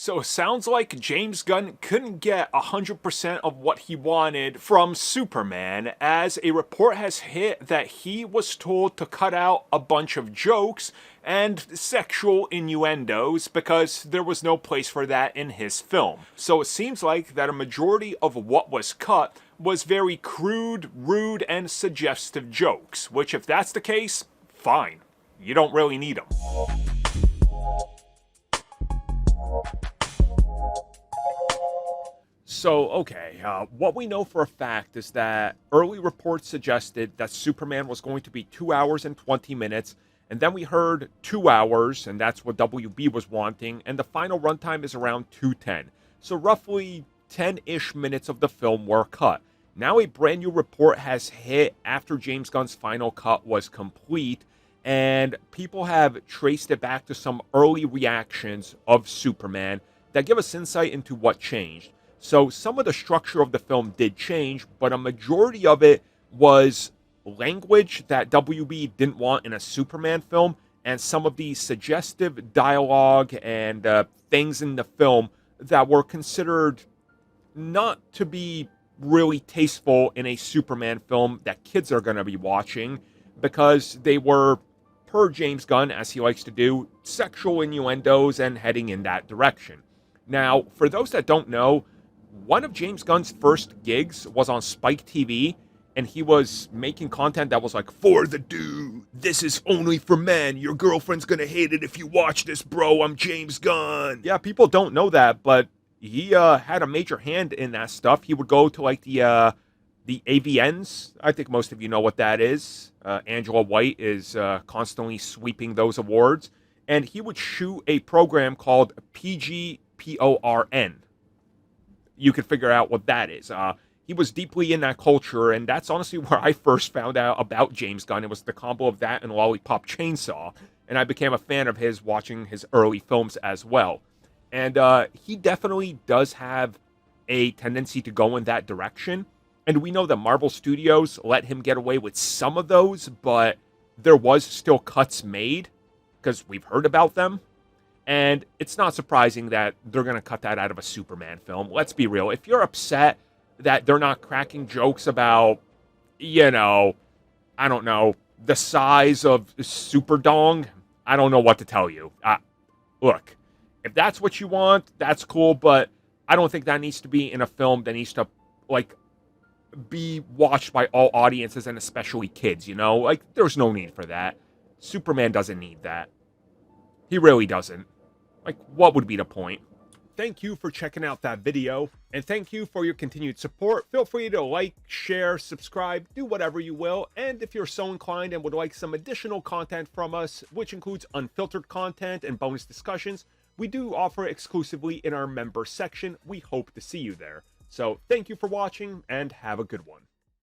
So it sounds like James Gunn couldn't get 100% of what he wanted from Superman, as a report has hit that he was told to cut out a bunch of jokes and sexual innuendos because there was no place for that in his film. So it seems like that a majority of what was cut was very crude, rude, and suggestive jokes, which if that's the case, fine. You don't really need them. So, okay, what we know for a fact is that early reports suggested that Superman was going to be 2 hours and 20 minutes, and then we heard 2 hours, and that's what WB was wanting, and the final runtime is around 2:10. So roughly 10-ish minutes of the film were cut. Now a brand new report has hit after James Gunn's final cut was complete, and people have traced it back to some early reactions of Superman that give us insight into what changed. So some of the structure of the film did change, but a majority of it was language that WB didn't want in a Superman film, and some of the suggestive dialogue and things in the film that were considered not to be really tasteful in a Superman film that kids are going to be watching, because they were, per James Gunn, as he likes to do, sexual innuendos and heading in that direction. Now, for those that don't know, one of James Gunn's first gigs was on Spike TV, and he was making content that was like, "For the dude, this is only for men, your girlfriend's gonna hate it if you watch this, bro, I'm James Gunn." Yeah, people don't know that, but he had a major hand in that stuff. He would go to like the AVNs. I think most of you know what that is. Angela White is constantly sweeping those awards, and he would shoot a program called PGPORN. You could figure out what that is. He was deeply in that culture, and that's honestly where I first found out about James Gunn. It was the combo of that and Lollipop Chainsaw, and I became a fan of his watching his early films as well. And he definitely does have a tendency to go in that direction, and we know that Marvel Studios let him get away with some of those, but there was still cuts made, because we've heard about them. And it's not surprising that they're going to cut that out of a Superman film. Let's be real. If you're upset that they're not cracking jokes about, I don't know, the size of Super Dong, I don't know what to tell you. Look, if that's what you want, that's cool, but I don't think that needs to be in a film that needs to, be watched by all audiences and especially kids, there's no need for that. Superman doesn't need that. He really doesn't. What would be the point? Thank you for checking out that video, and thank you for your continued support. Feel free to like, share, subscribe, do whatever you will, and if you're so inclined and would like some additional content from us, which includes unfiltered content and bonus discussions, we do offer exclusively in our member section. We hope to see you there. So thank you for watching, and have a good one.